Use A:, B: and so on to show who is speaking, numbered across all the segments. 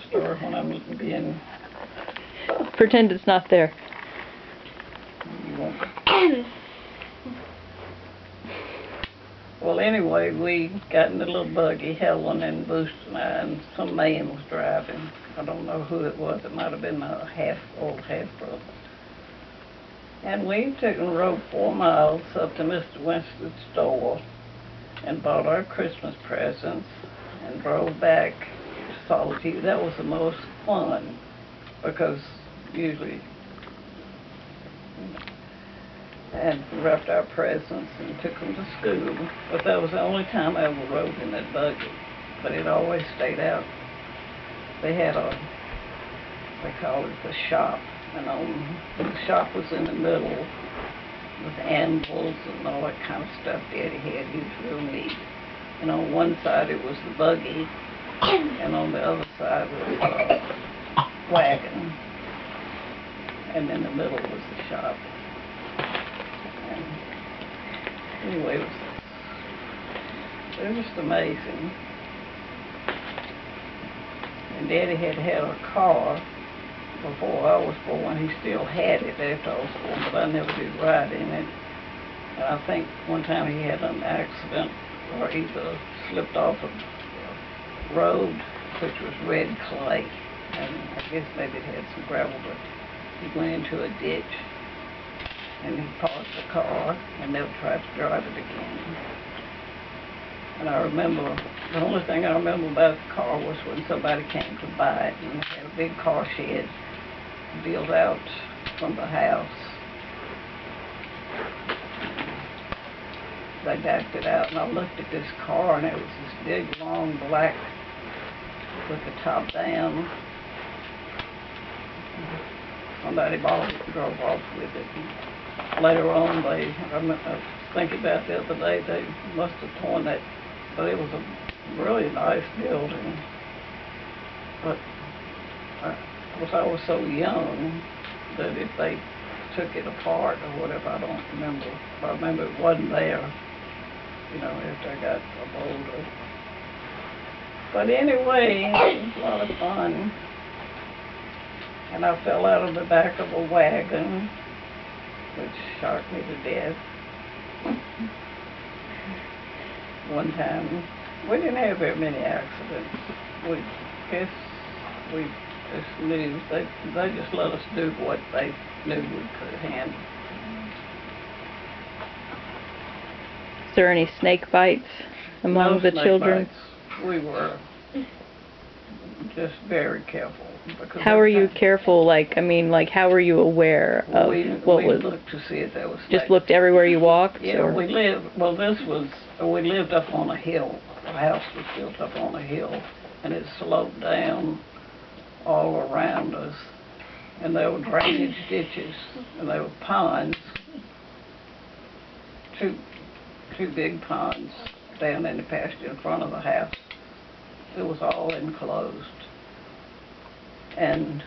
A: story when I'm being...
B: Pretend it's not there.
A: You won't. Well, anyway, we got in the little buggy, Helen and Boost and I, and some man was driving. I don't know who it was. It might have been my old half-brother. And we took and rode 4 miles up to Mr. Winston's store and bought our Christmas presents and drove back to Solitude. That was the most fun because usually, and wrapped our presents and took them to school. But that was the only time I ever rode in that buggy. But it always stayed out. They had they called it the shop, and the shop was in the middle with anvils and all that kind of stuff Daddy had. He was real neat. And on one side it was the buggy, and on the other side was the wagon, and in the middle was the shop. And anyway, it was just amazing. And Daddy had had a car before I was born. He still had it after I was born, but I never did ride in it. And I think one time he had an accident or either slipped off a road, which was red clay, and I guess maybe it had some gravel, but he went into a ditch and he parked the car and never tried to drive it again. And I remember, the only thing I remember about the car was when somebody came to buy it, and they had a big car shed built out from the house. They backed it out, and I looked at this car, and it was this big, long, black, with the top down. Somebody bought it and drove off with it. And later on, I was thinking about the other day, they must have torn that, but it was a really nice building. But I was so young that if they took it apart or whatever, I don't remember. But I remember it wasn't there, you know, after I got older. But anyway, it was a lot of fun. And I fell out of the back of a wagon, which shocked me to death. One time, we didn't have very many accidents. We just knew, they just let us do what they knew we could handle.
B: Is there any snake bites among the children?
A: Bites. We were just very careful.
B: How are you careful? Like, I mean, like, how were you aware of what was?
A: We looked to see if there was snakes.
B: Just looked everywhere you walked?
A: Yeah,
B: or?
A: we lived up on a hill. The house was built up on a hill, and it sloped down all around us. And there were drainage ditches, and there were ponds, two big ponds down in the pasture in front of the house. It was all enclosed. And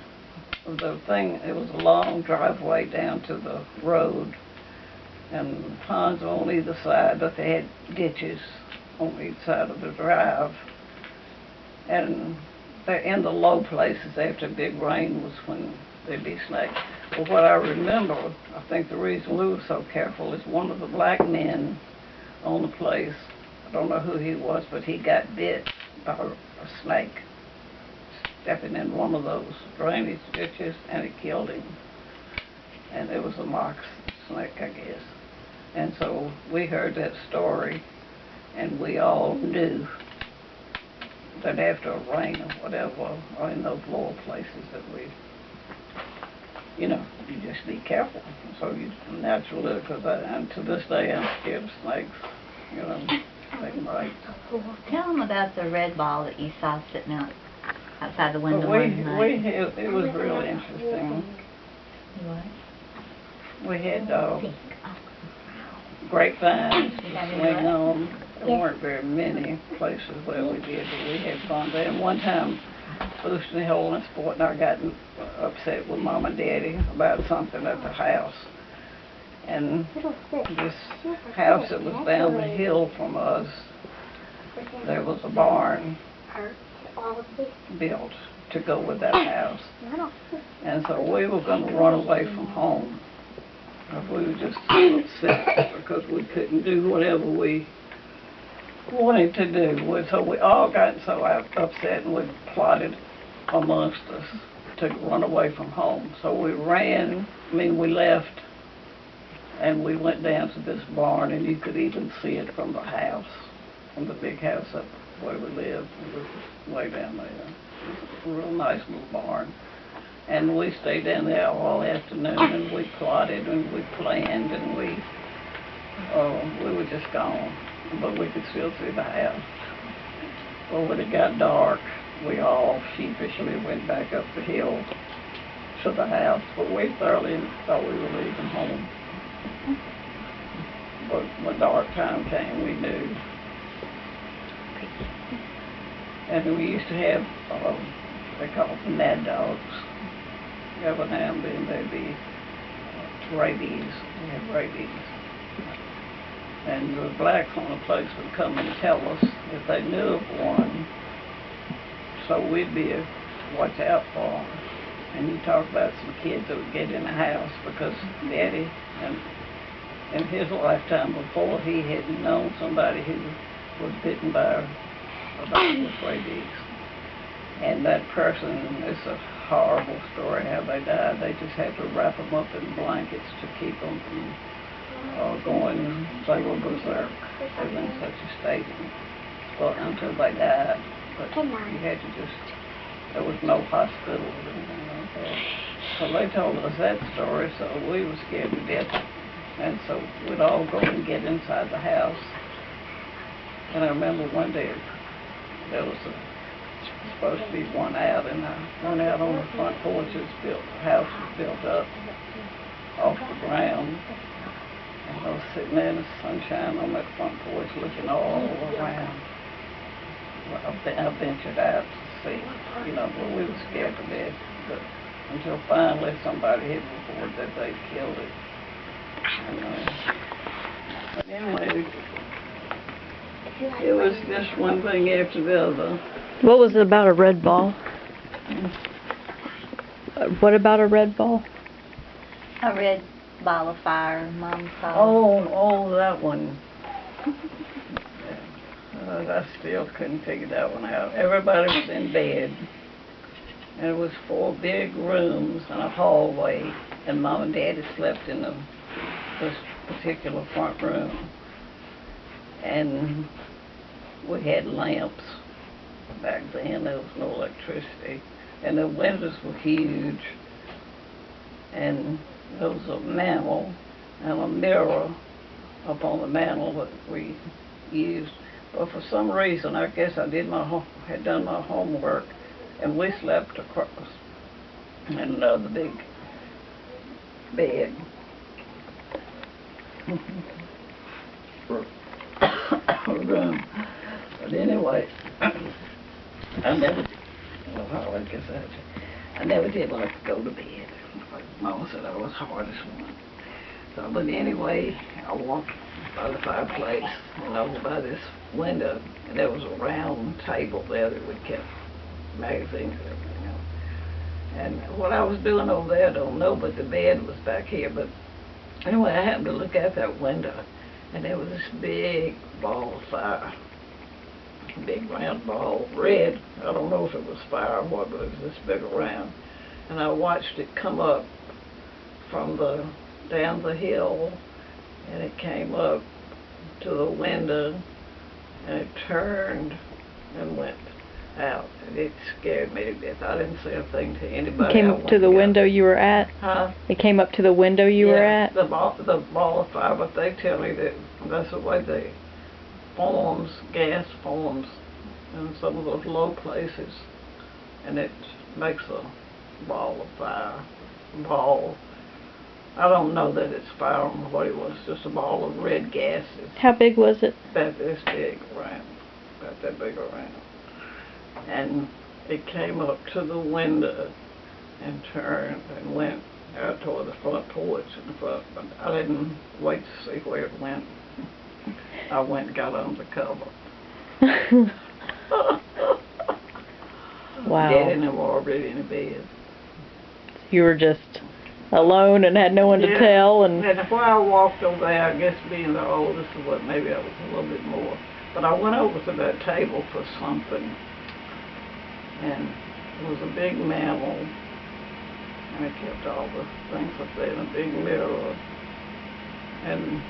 A: the thing, it was a long driveway down to the road, and ponds on either side, but they had ditches on each side of the drive. And they're in the low places after big rain was when there'd be snakes. But what I remember, I think the reason we were so careful is one of the black men on the place, I don't know who he was, but he got bit by a snake stepping in one of those drainage ditches, and it killed him. And it was a mox snake, I guess. And so we heard that story, and we all knew that after a rain or whatever, or in those lower places that we, you know, you just be careful. So you naturally, because to this day I'm scared of snakes, you know, they can bite.
C: Tell them about the red ball that you saw sitting outside the window one night.
A: It was really interesting.
C: What?
A: We had grapevines to swing on. There weren't very many places where we did, but we had fun there. And one time, Boost and Helen and Sport and I got upset with Mom and Daddy about something at the house. And this house that was down the hill from us, there was a barn built to go with that house. And so we were going to run away from home. We were just upset because we couldn't do whatever we wanted to do. So we all got so upset, and we plotted amongst us to run away from home. So we we left, and we went down to this barn, and you could even see it from the house, from the big house up where we lived. It was way down there. It was a real nice little barn. And we stayed down there all afternoon, and we plotted, and we planned, and we were just gone. But we could still see the house. Well, when it got dark, we all sheepishly went back up the hill to the house, but we thoroughly thought we were leaving home. But when dark time came, we knew. And we used to have, they call them mad dogs. Every now and then they'd be rabies. We had rabies. And the blacks on the place would come and tell us if they knew of one, so we'd be watch out for them. And you talk about some kids that would get in the house because Daddy, and in his lifetime before, he had known somebody who was bitten by a dog with rabies. And that person, it's a horrible story how they died. They just had to wrap them up in blankets to keep them from going, they were berserk. They were in such a state until they died. But you had to there was no hospital or anything like that. So they told us that story, so we were scared to death. And so we'd all go and get inside the house. And I remember one day there was supposed to be one out, and I went out on the front porch. The house was built up off the ground. And I was sitting there in the sunshine on that front porch looking all around. Well, I ventured out to see, but we were scared to death. But until finally somebody had reported that they killed it. But anyway, it was just one thing after the other.
B: What was it about a red ball? What about a red ball?
C: A red ball of fire, Mom saw.
A: Oh, that one. I still couldn't figure that one out. Everybody was in bed, and it was 4 big rooms and a hallway, and Mom and Daddy slept in this particular front room. And we had lamps. Back then there was no electricity, and the windows were huge, and there was a mantel and a mirror up on the mantel that we used. But for some reason, I guess I had done my homework, and we slept across in another big bed. Room. But anyway, I never did like to go to bed. Mama said I was the hardest one. So, but anyway, I walked by the fireplace and over by this window, and there was a round table there that we kept magazines and everything else. And what I was doing over there, I don't know, but the bed was back here. But anyway, I happened to look out that window, and there was this big ball of fire. Big round ball, red. I don't know if it was fire or what, but it was this big around. And I watched it come up from down the hill, and it came up to the window, and it turned and went out. And it scared me to death. I didn't say a thing to anybody.
B: It came up to the window you were at?
A: Huh?
B: It came up to the window you were at?
A: The ball of fire, but they tell me that's the way they gas forms in some of those low places, and it makes a ball of fire. I don't know that it's fire or what it was, just a ball of red gases.
B: How big was it?
A: About this big around, about that big around. And it came up to the window and turned and went out toward the front porch in the front. But I didn't wait to see where it went. I went and got under cover.
B: Wow.
A: Daddy and them were already in the bed.
B: You were just alone and had no one to tell, and
A: When I walked over there, I guess being the oldest or what, maybe I was a little bit more. But I went over to that table for something, and it was a big mantle, and I kept all the things up there in a big mirror. And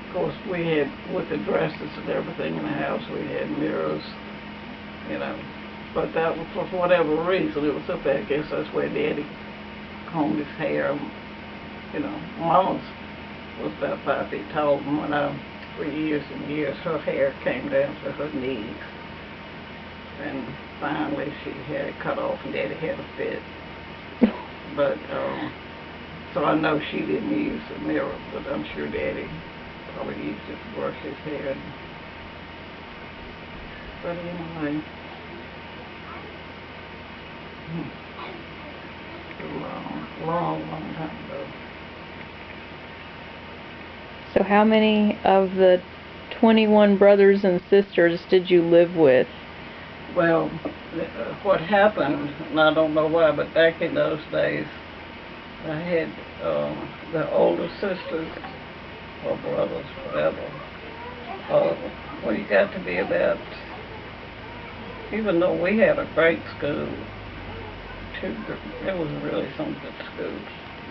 A: of course we had, with the dresses and everything in the house, we had mirrors, you know. But that was, for whatever reason, it was up there. I guess that's where Daddy combed his hair. You know, Mama's was about 5 feet tall, and when for years and years, her hair came down to her knees. And finally she had it cut off, and Daddy had a fit. But, so I know she didn't use a mirror, but I'm sure Daddy probably used it to brush his hair. But anyway, a long time ago.
B: So how many of the 21 brothers and sisters did you live with?
A: Well, what happened, and I don't know why, but back in those days, I had the older sisters, or brothers, whatever. When you got to be about, even though we had a great school, it was really some good schools,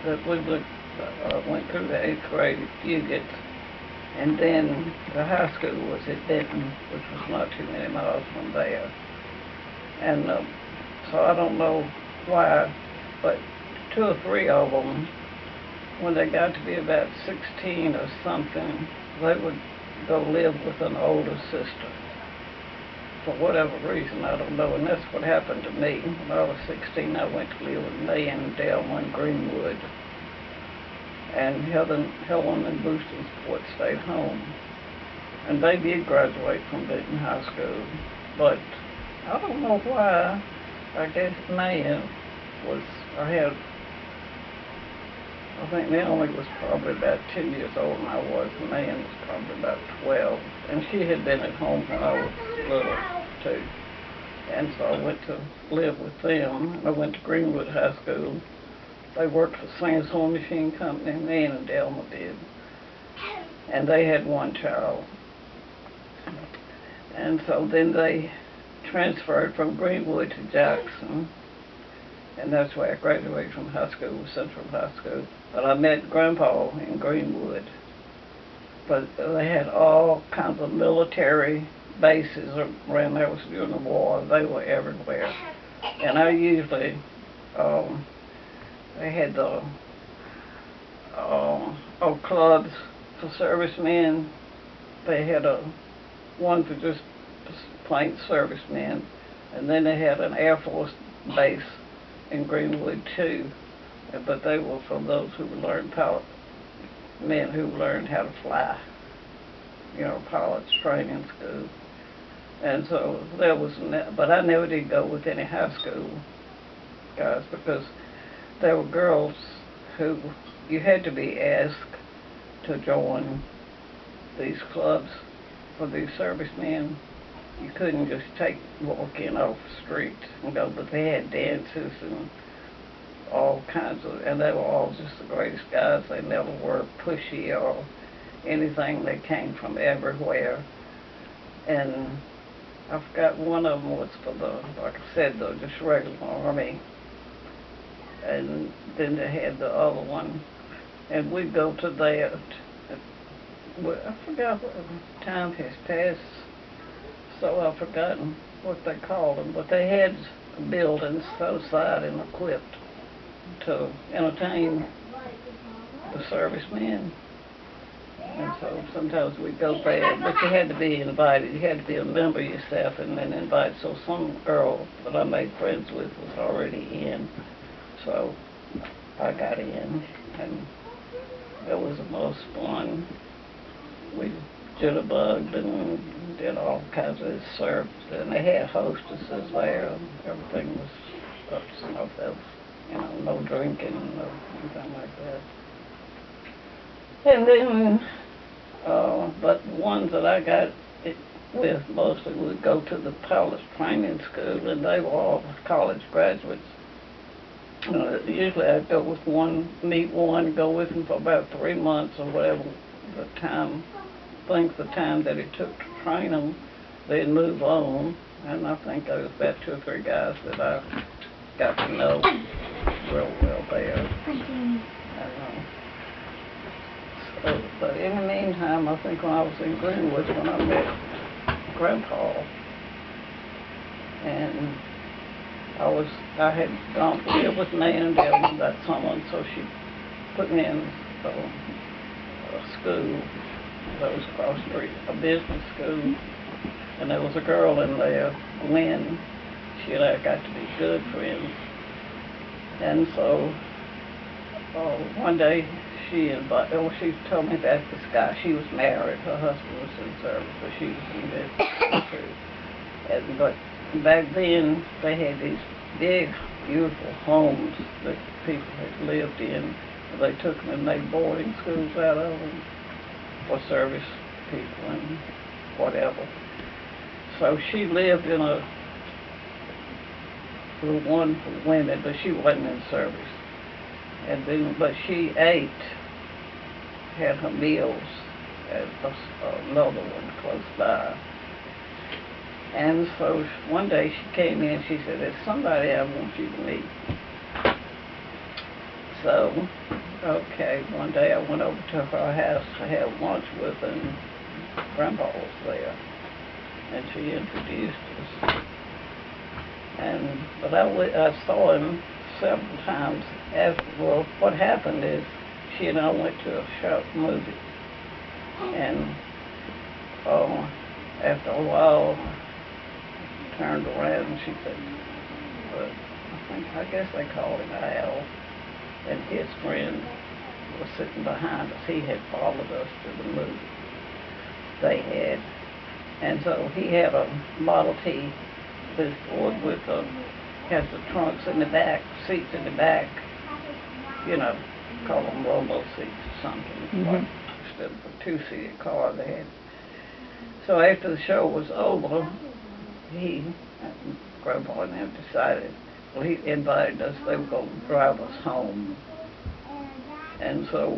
A: that we went through the 8th grade at Fugit, and then the high school was at Denton, which was not too many miles from there. And so I don't know why, but 2 or 3 of them, when they got to be about 16 or something, they would go live with an older sister. For whatever reason, I don't know, and that's what happened to me. When I was 16, I went to live with May and Delma in Greenwood, and Helen and Boostonsport stayed home. And they did graduate from Benton High School, but I don't know why. I guess May I think Naomi was probably about 10 years older than I was, and Nan was probably about 12. And she had been at home when I was little, too. And so I went to live with them. I went to Greenwood High School. They worked for Sam's Home Machine Company, Nan and Delma did. And they had 1 child. And so then they transferred from Greenwood to Jackson. And that's where I graduated from high school, Central High School. But I met Grandpa in Greenwood. But they had all kinds of military bases around there. It was during the war. They were everywhere. And I usually, they had the clubs for servicemen. They had one for just plain servicemen. And then they had an Air Force base in Greenwood too, but they were for those who learned men who learned how to fly, pilots training school. And so there was, but I never did go with any high school guys, because there were girls who you had to be asked to join these clubs for these servicemen. You couldn't just walk in off the street and go, but they had dances and all kinds of, and they were all just the greatest guys. They never were pushy or anything. They came from everywhere. And I forgot, one of them was for like I said, just regular Army. And then they had the other one. And we'd go to that. I forgot what time has passed. So I've forgotten what they called them, but they had buildings set aside and equipped to entertain the servicemen. And so sometimes we'd go there, but you had to be invited. You had to be a member yourself and then invite. So some girl that I made friends with was already in, so I got in, and it was the most fun. We jitterbugged and did all kinds of served, and they had hostesses there. Everything was up to snuff. There was, no drinking, no anything like that. And then, but the ones that I got with mostly would go to the pilot training school, and they were all college graduates. Usually I'd go with one, meet one, go with them for about 3 months or whatever the time, length of time that it took to train them. They'd move on, and I think there was about 2 or 3 guys that I got to know real well there. So, but in the meantime, I think when I was in Greenwood, when I met Grandpa, and I had gone to live with Nan down that summer, so she put me in a school that was across the street, a business school, and there was a girl in there, Gwen. She and I got to be good friends, and so one day she told me that this guy, she was married, her husband was in service, but she was in business too. But back then, they had these big, beautiful homes that people had lived in. They took them and made boarding schools out of them for service people and whatever. So she lived in the one for women, but she wasn't in service. And then, but she had her meals at another one close by. And so one day she came in, she said, "There's somebody I want you to meet." So, okay, one day I went over to her house to have lunch with her, and Grandpa was there. And she introduced us. But I saw him several times after. Well, what happened is she and I went to a shop movie. And after a while, turned around and she said, I guess they called him Al, and his friend was sitting behind us. He had followed us to the movie they had. And so he had a Model T, this Ford with has the trunks in the back, seats in the back, call them robo seats or something, like, instead of a 2-seater car they had. So after the show was over, Grandpa and them decided, well, he invited us, they were going to drive us home. And so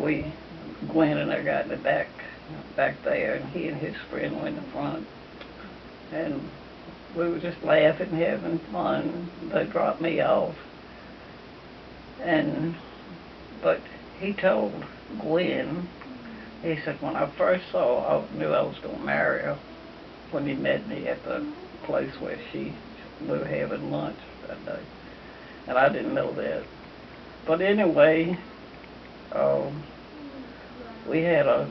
A: Gwen and I got in the back there, and he and his friend went in the front. And we were just laughing, having fun. They dropped me off. But he told Gwen, he said, when I first saw her, I knew I was going to marry her when he met me at the place where we were having lunch that day. And I didn't know that. But anyway, we had a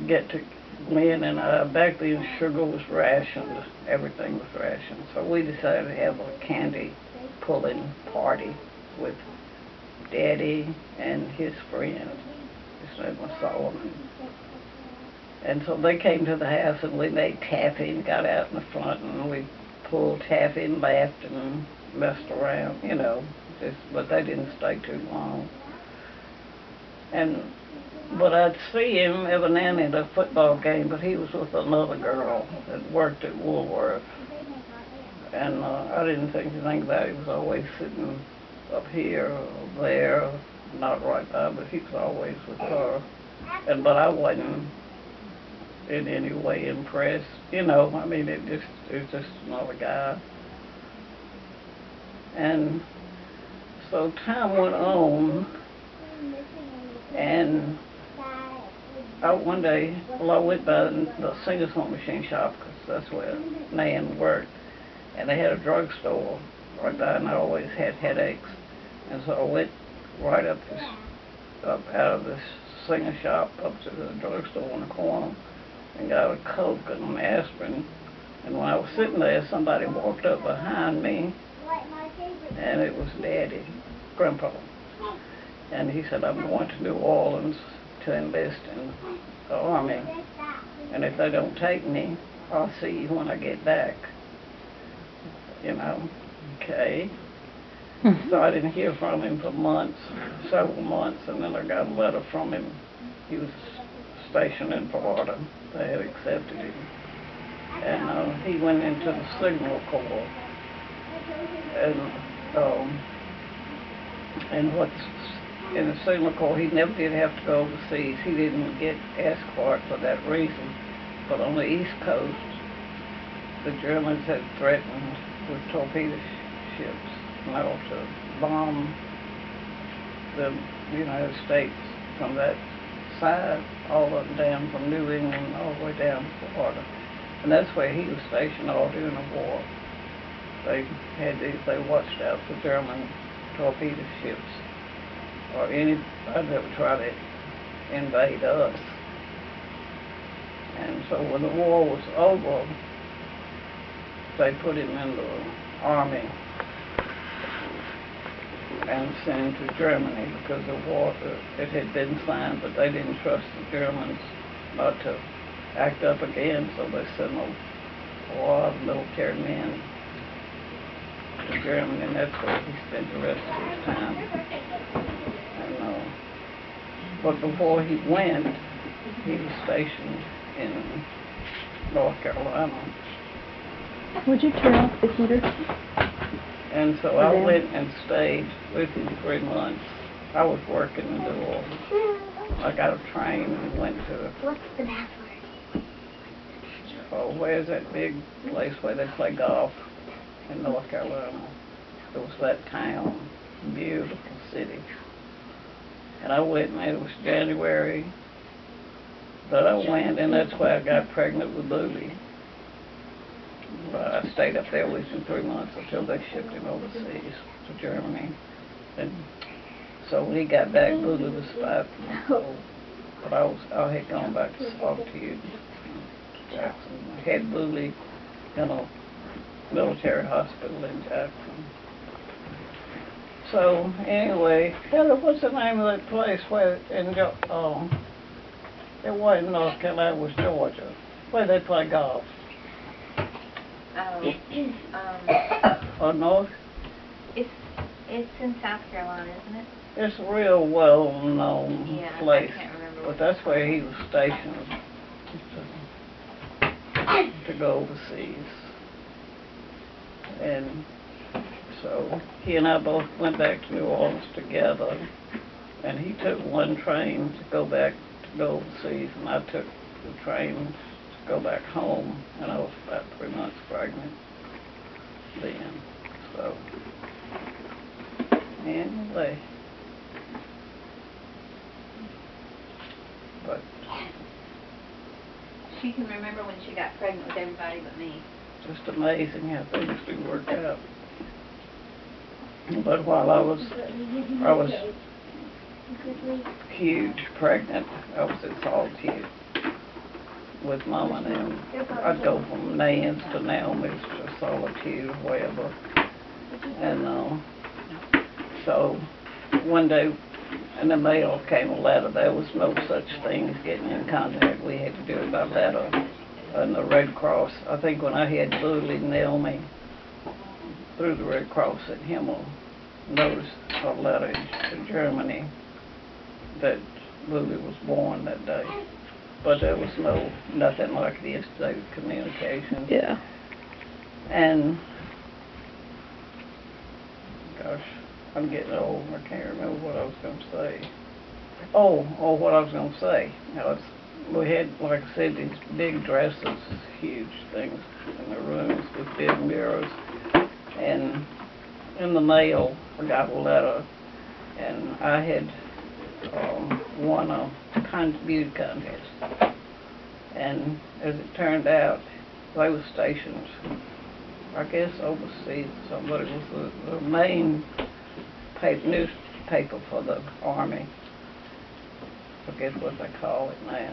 A: get to Gwen and I. Back then sugar was rationed, everything was rationed. So we decided to have a candy pulling party with Daddy and his friend. His name was Solomon. And so they came to the house and we made taffy and got out in the front and we pulled taffy and laughed and messed around, but they didn't stay too long. But I'd see him every now and then at a football game, but he was with another girl that worked at Woolworth. And I didn't think anything about it. He was always sitting up here or there, not right by, but he was always with her. But I wasn't in any way impressed. It was just another guy. And so time went on, and one day, I went by the single sewing machine shop, because that's where Nan worked, and they had a drugstore right by, and I always had headaches. And so I went right up out of this singer shop up to the drugstore in the corner and got a Coke and an aspirin. And when I was sitting there, somebody walked up behind me, and it was Daddy, Grandpa. And he said, "I'm going to New Orleans to enlist in the Army, and if they don't take me, I'll see you when I get back." Okay. So I didn't hear from him for months, several months, and then I got a letter from him. He was stationed in Florida. They had accepted him. and he went into the Signal Corps. And what's in the Signal Corps, he never did have to go overseas. He didn't get escort for that reason. But on the East Coast, the Germans had threatened with torpedo ships, to bomb the United States from that side, all up and down from New England all the way down to Florida. And that's where he was stationed all during the war. They watched out for German torpedo ships or anybody that would try to invade us. And so when the war was over, they put him in the army and sent him to Germany because the war, it had been signed, but they didn't trust the Germans not to act up again, so they sent a lot of military men to Germany, and that's where he spent the rest of his time. But before he went, he was stationed in North Carolina.
B: Would you turn off the heater?
A: And so I went and stayed with him 3 months. I was working in the war. I got a train and went to...
C: What's the password?
A: Oh, where's that big place where they play golf in North Carolina? It was that town, beautiful city. And I went, and it was January that I went, and that's why I got pregnant with Boobie. I stayed up there with him 3 months until they shipped him overseas to Germany. And so when he got back, Boobie was 5 months old. But I had gone back to Saltitude, Jackson. I had Boobie in a military hospital in Jackson. So anyway, Heather, what's the name of that place where it wasn't North Carolina, it was Georgia, where they play golf? Or North?
C: It's in South Carolina, isn't it?
A: It's a real well-known place.
C: I can't remember.
A: But that's where he was stationed to go overseas. And so he and I both went back to New Orleans together, and he took one train to go overseas, and I took the train to go back home, and I was about 3 months pregnant then. So anyway, but
C: She can remember when she got pregnant with everybody but me.
A: just amazing how things do work out. But while I was huge pregnant, I was in Saltitude with Mama and them. I'd go from Nance to Naomi's to Solitude, wherever. And so one day in the mail came a letter. There was no such thing as getting in contact. We had to do it by letter. And the Red Cross, I think when I had Lily Naomi through the Red Cross sent him a notice, a letter to Germany that Lily was born that day. But there was nothing like this today with communication.
B: Yeah.
A: And gosh, I'm getting old. I can't remember what I was going to say. What I was going to say. We had, like I said, these big dresses, huge things in the rooms with big mirrors. And in the mail, I got a letter, and I had won a beauty contest. And as it turned out, they were stationed, I guess, overseas. Somebody was the main newspaper for the Army. I forget what they call it now,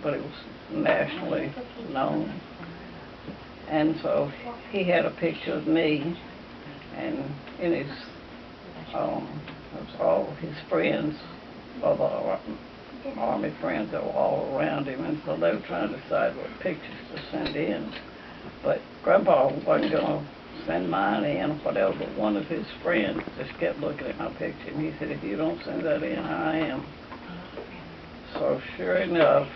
A: but it was nationally known. And so he had a picture of me, and in his, it was all his friends, all the Army friends that were all around him, and so they were trying to decide what pictures to send in. But Grandpa wasn't going to send mine in or whatever, but one of his friends just kept looking at my picture, and he said, if you don't send that in, I am. So sure enough,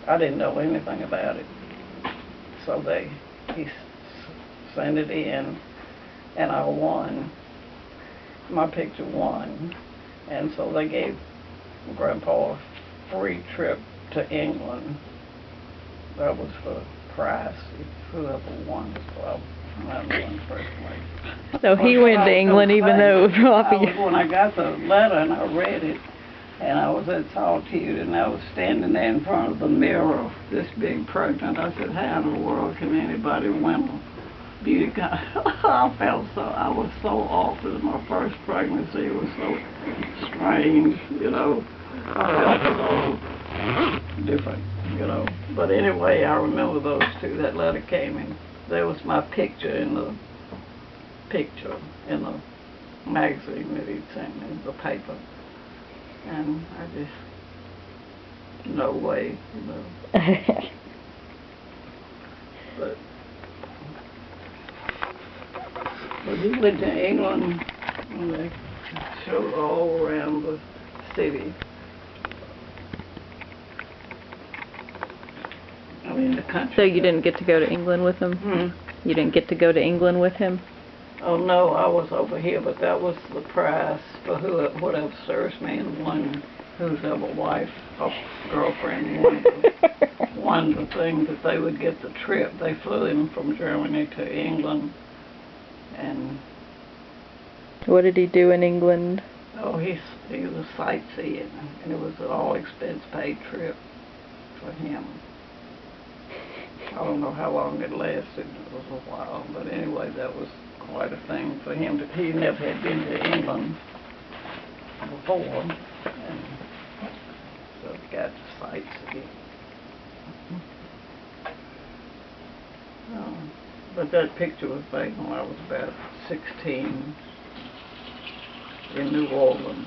A: I didn't know anything about it. So they he sent it in, and I won. My picture won, and so they gave Grandpa a free trip to England. That was for prize. Whoever won, so I won first place.
B: So he went to England even though Robbie...
A: When I got the letter and I read it, and I was at Solitude, and I was standing there in front of the mirror, this big pregnant, I said, how in the world can anybody win a beauty contest? I was so awkward. My first pregnancy was so strange, you know. I felt so different, you know. But anyway, I remember those two. That letter came in. There was my picture in the magazine that he'd sent me, the paper. And I just, no way, you know. but he went to England, and they showed all around the city. I mean, the country.
B: So you didn't get to go to England with him?
A: Hmm?
B: You didn't get to go to England with him?
A: Oh no, I was over here, but that was the prize for whatever serviceman won, whose ever wife or girlfriend won the thing that they would get the trip. They flew him from Germany to England, and
B: what did he do in England?
A: oh, he was sightseeing, and it was an all expense paid trip for him. I don't know how long it lasted. It was a while, but anyway, that was quite a thing for him. He never had been to England before, and so he got to sightsee. But that picture was taken when I was about 16 in New Orleans.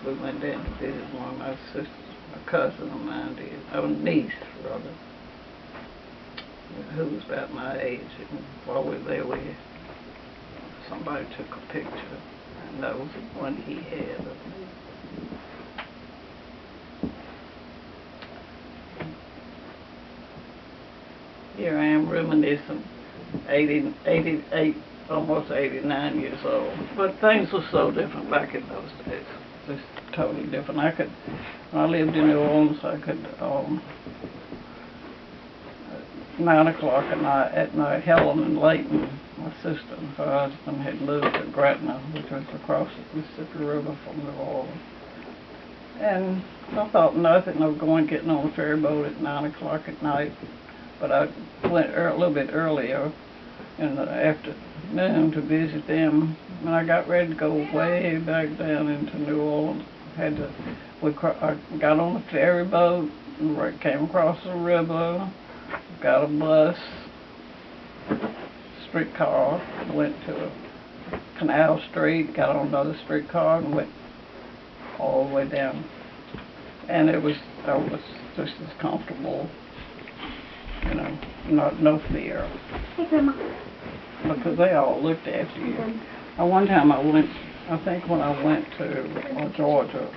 A: We went down to visit one of my sisters, a cousin of mine did, a niece rather, who was about my age. And while we were there, somebody took a picture, and that was the one he had of me. Here I am reminiscing, 88, almost 89 years old. But things were so different back in those days. Just totally different. When I lived in New Orleans, I could, 9 o'clock at night, Helen and Layton, my sister and her husband, had moved to Gretna, which was across the Mississippi River from New Orleans. And I thought nothing of getting on the ferry boat at 9 o'clock at night. But I went a little bit earlier in the afternoon to visit them. When I got ready to go way back down into New Orleans, I got on the ferry boat, came across the river, got a bus, streetcar, went to Canal Street, got on another streetcar, and went all the way down. And I was just as comfortable, you know, no fear.
C: Hey, Grandma.
A: Because they all looked after you. One time I think when I went to Georgia,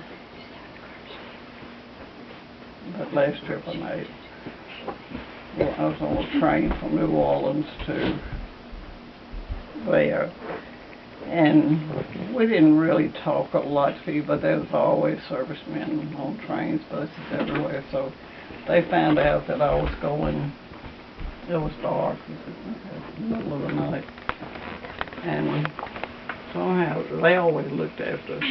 A: that last trip I made, I was on a train from New Orleans to there, and we didn't really talk a lot to people, but there was always servicemen on trains, buses everywhere, so they found out that I was going. It was dark, it was in the middle of the night, and somehow they always looked after us.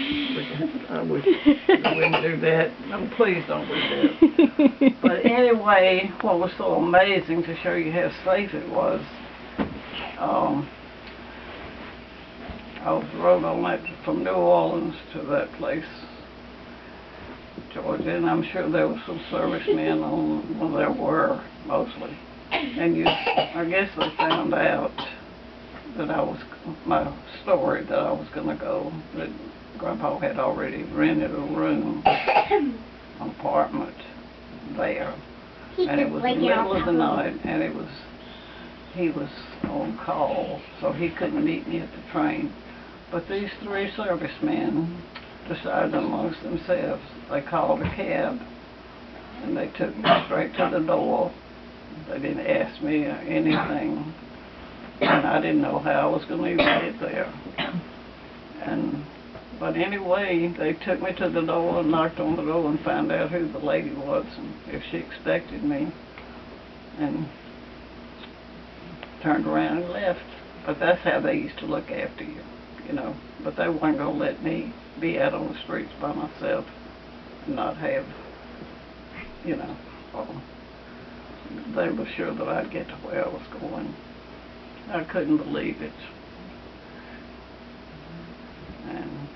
A: I wish I wouldn't do that. No, please don't do that. But anyway, what was so amazing, to show you how safe it was, I was rode on that from New Orleans to that place, Georgia, and I'm sure there were some servicemen on. Well, there were mostly. And I guess they found out that my story that I was going to go, that Grandpa had already rented a room, an apartment there. And it was the middle of the night, and he was on call, so he couldn't meet me at the train. But these 3 servicemen decided amongst themselves, they called a cab, and they took me straight to the door. They didn't ask me anything. and I didn't know how I was going to even get there. But anyway, they took me to the door and knocked on the door and found out who the lady was and if she expected me, and turned around and left. But that's how they used to look after you, you know. But they weren't going to let me be out on the streets by myself and not have, you know, they were sure that I'd get to where I was going. I couldn't believe it. And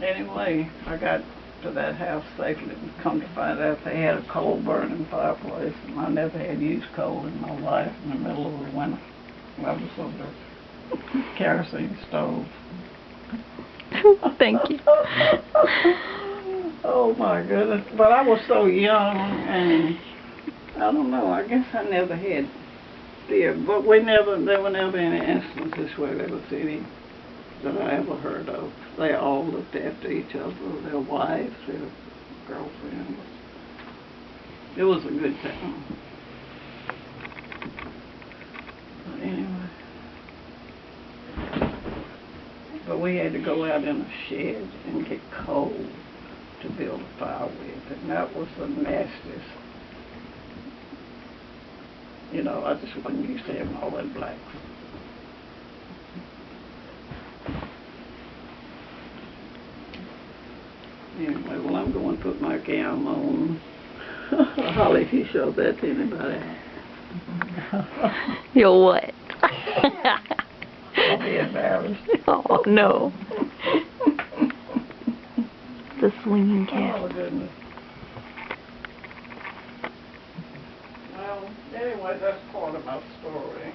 A: anyway, I got to that house safely and come to find out they had a coal burning fireplace, and I never had used coal in my life in the middle of the winter. I was on the kerosene stove.
B: Thank you.
A: Oh my goodness. But I was so young, and I don't know, I guess I never had fear. But there were never any instances where there was any that I ever heard of. They all looked after each other, their wives, their girlfriends. It was a good time. But anyway. But we had to go out in a shed and get coal to build a fire with, and that was the nastiest. You know, I just wasn't used to having all that black. Anyway, well, I'm going to put my gown on. Holly, if you show that to anybody.
B: You'll what?
A: I'll be embarrassed.
B: Oh, no. The swinging cat.
A: Oh, goodness. Well, anyway, that's part of my story.